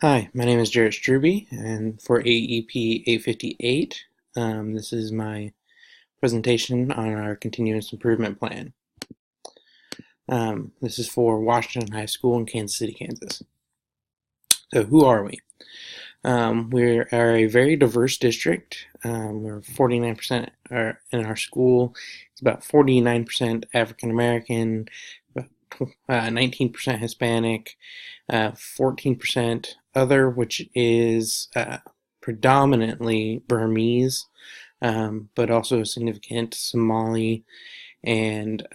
Hi, my name is Jarrett Struby, and for AEP 858, this is my presentation on our continuous improvement plan. This is for Washington High School in Kansas City, Kansas. So who are we? We are a very diverse district. We're 49% in our school. It's about 49% African American, about 19% Hispanic, 14% other, which is predominantly Burmese, but also a significant Somali and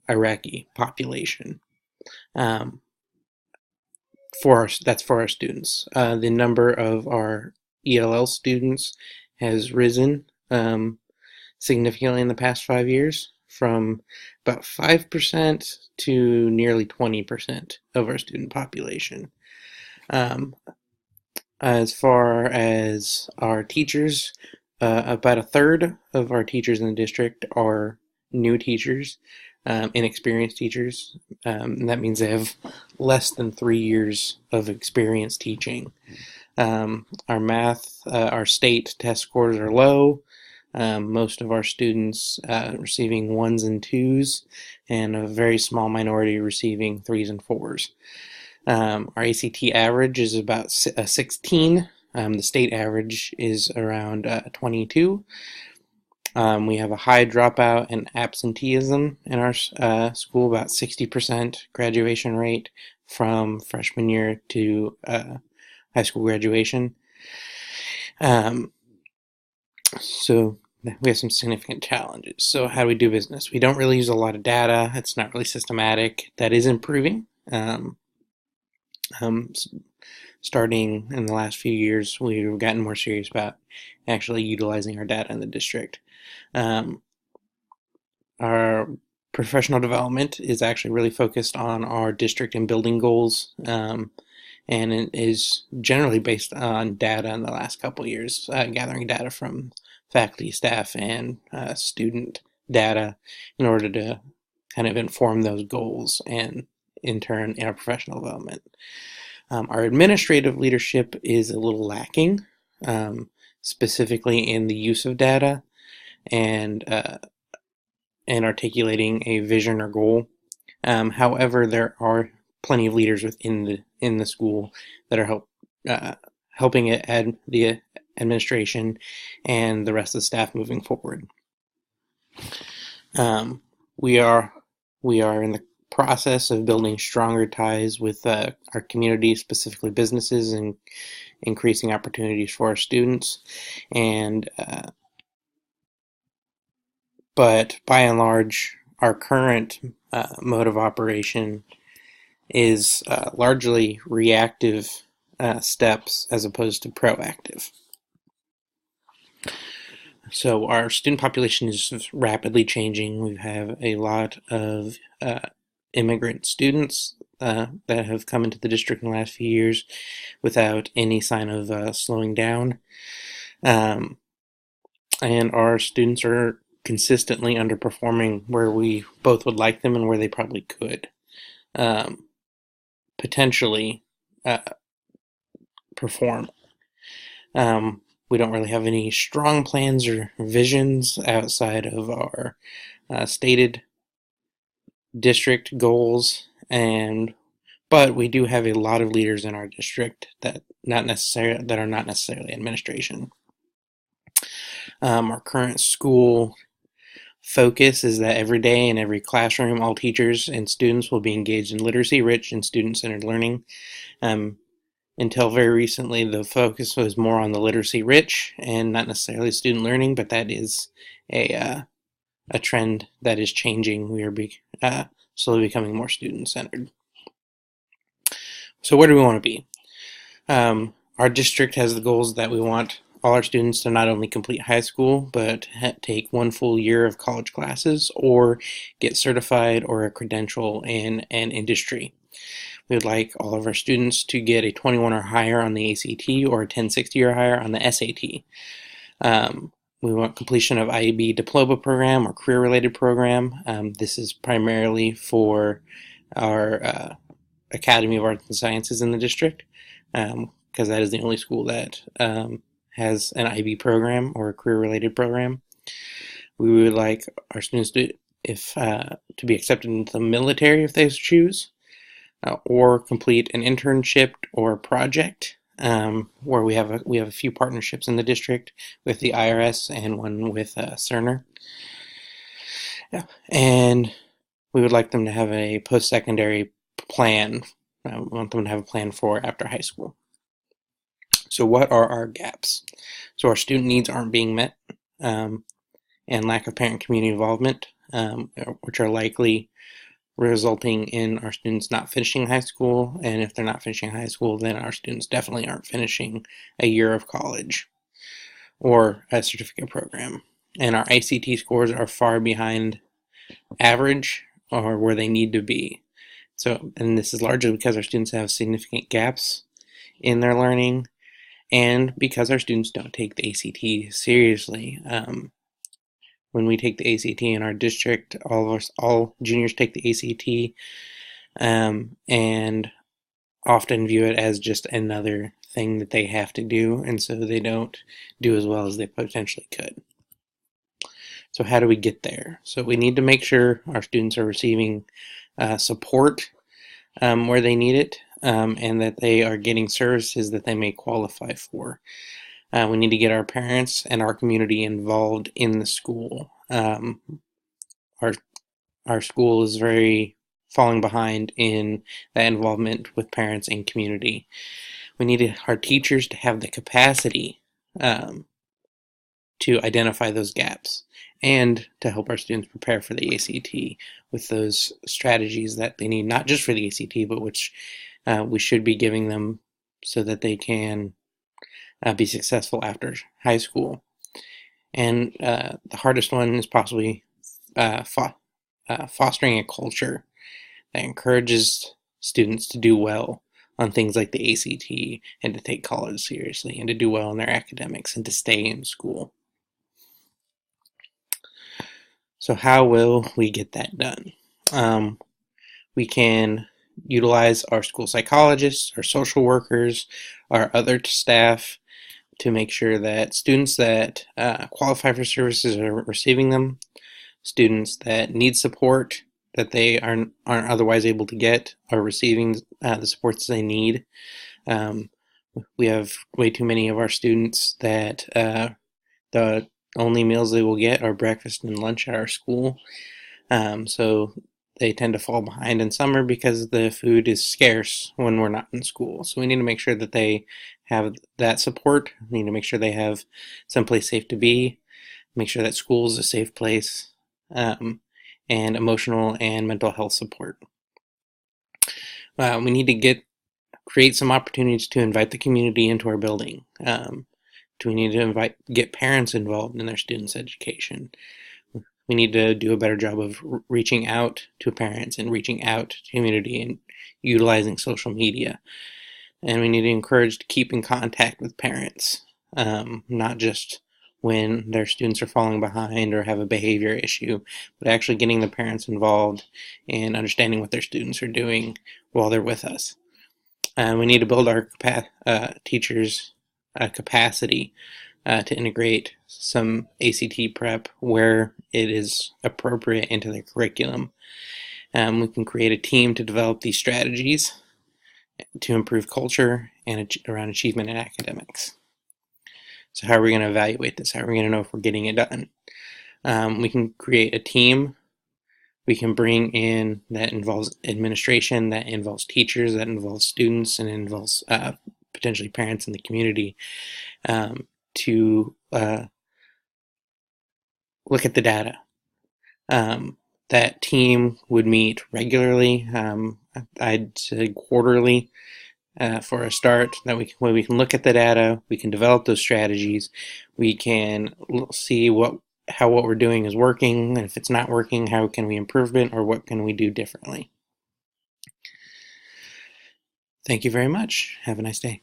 Iraqi population. Um, that's for our students. The number of our ELL students has risen significantly in the past 5 years, from about 5% to nearly 20% of our student population. Um, as far as our teachers, about a third of our teachers in the district are new teachers, inexperienced teachers. And that means they have less than 3 years of experience teaching. Our math, our state test scores are low. Most of our students receiving ones and twos, and a very small minority receiving threes and fours. Our ACT average is about 16. The state average is around 22. We have a high dropout and absenteeism in our school, about 60% graduation rate from freshman year to high school graduation. So we have some significant challenges. So how do we do business? We don't really use a lot of data. It's not really systematic. That is improving. Um, Starting in the last few years, we've gotten more serious about actually utilizing our data in the district. Um, our professional development is actually really focused on our district and building goals, and it is generally based on data in the last couple of years, gathering data from faculty, staff, and student data in order to kind of inform those goals and in turn in our professional development. Our administrative leadership is a little lacking, specifically in the use of data and articulating a vision or goal. However, there are plenty of leaders within the school that are helping the administration and the rest of the staff moving forward. Um, we are in the process of building stronger ties with our community, specifically businesses, and increasing opportunities for our students. And but by and large, our current mode of operation is largely reactive steps as opposed to proactive. So our student population is rapidly changing. We have a lot of immigrant students that have come into the district in the last few years without any sign of slowing down. And our students are consistently underperforming where we both would like them and where they probably could potentially perform. We don't really have any strong plans or visions outside of our stated district goals, but we do have a lot of leaders in our district that are not necessarily administration. Our current school focus is that every day in every classroom, all teachers and students will be engaged in literacy-rich and student-centered learning. Until very recently, the focus was more on the literacy-rich and not necessarily student learning, but that is a trend that is changing. We are slowly becoming more student-centered. So where do we want to be? Our district has the goals that we want all our students to not only complete high school, but take 1 full year of college classes or get certified or a credential in an industry. We would like all of our students to get a 21 or higher on the ACT or a 1060 or higher on the SAT. We want completion of IEP diploma program or career-related program. This is primarily for our Academy of Arts and Sciences in the district, because that is the only school that has an IB program or a career-related program. We would like our students to be accepted into the military if they choose, or complete an internship or project. Where we have a few partnerships in the district with the IRS and one with Cerner. Yeah. And we would like them to have a post-secondary plan. We want them to have a plan for after high school. So what are our gaps? So our student needs aren't being met, and lack of parent community involvement, which are likely resulting in our students not finishing high school. And if they're not finishing high school, then our students definitely aren't finishing a year of college or a certificate program. And our ICT scores are far behind average or where they need to be. So, and this is largely because our students have significant gaps in their learning, and because our students don't take the ACT seriously. When we take the ACT in our district, all juniors take the ACT, and often view it as just another thing that they have to do, and so they don't do as well as they potentially could. So how do we get there? So we need to make sure our students are receiving support where they need it, and that they are getting services that they may qualify for. We need to get our parents and our community involved in the school. Our school is very falling behind in that involvement with parents and community. We need our teachers to have the capacity to identify those gaps and to help our students prepare for the ACT with those strategies that they need, not just for the ACT, but which we should be giving them so that they can be successful after high school. And the hardest one is possibly fostering a culture that encourages students to do well on things like the ACT and to take college seriously and to do well in their academics and to stay in school. So how will we get that done? We can utilize our school psychologists, our social workers, our other staff to make sure that students that qualify for services are receiving them, students that need support that they aren't otherwise able to get are receiving the supports they need. We have way too many of our students that the only meals they will get are breakfast and lunch at our school. So they tend to fall behind in summer because the food is scarce when we're not in school. So we need to make sure that they have that support. We need to make sure they have someplace safe to be, make sure that school is a safe place, and emotional and mental health support. We need to create some opportunities to invite the community into our building. We need to get parents involved in their students' education. We need to do a better job of reaching out to parents and reaching out to community and utilizing social media. And we need to encourage to keep in contact with parents, not just when their students are falling behind or have a behavior issue, but actually getting the parents involved and understanding what their students are doing while they're with us. We need to build our teachers' capacity to integrate some ACT prep where it is appropriate into their curriculum. We can create a team to develop these strategies to improve culture and around achievement in academics. So how are we going to evaluate this? How are we going to know if we're getting it done? We can create a team. We can bring in that involves administration, that involves teachers, that involves students, and involves potentially parents in the community to look at the data. That team would meet regularly, I'd say quarterly for a start. That way we can look at the data, we can develop those strategies, we can see how what we're doing is working, and if it's not working, how can we improve it, or what can we do differently. Thank you very much. Have a nice day.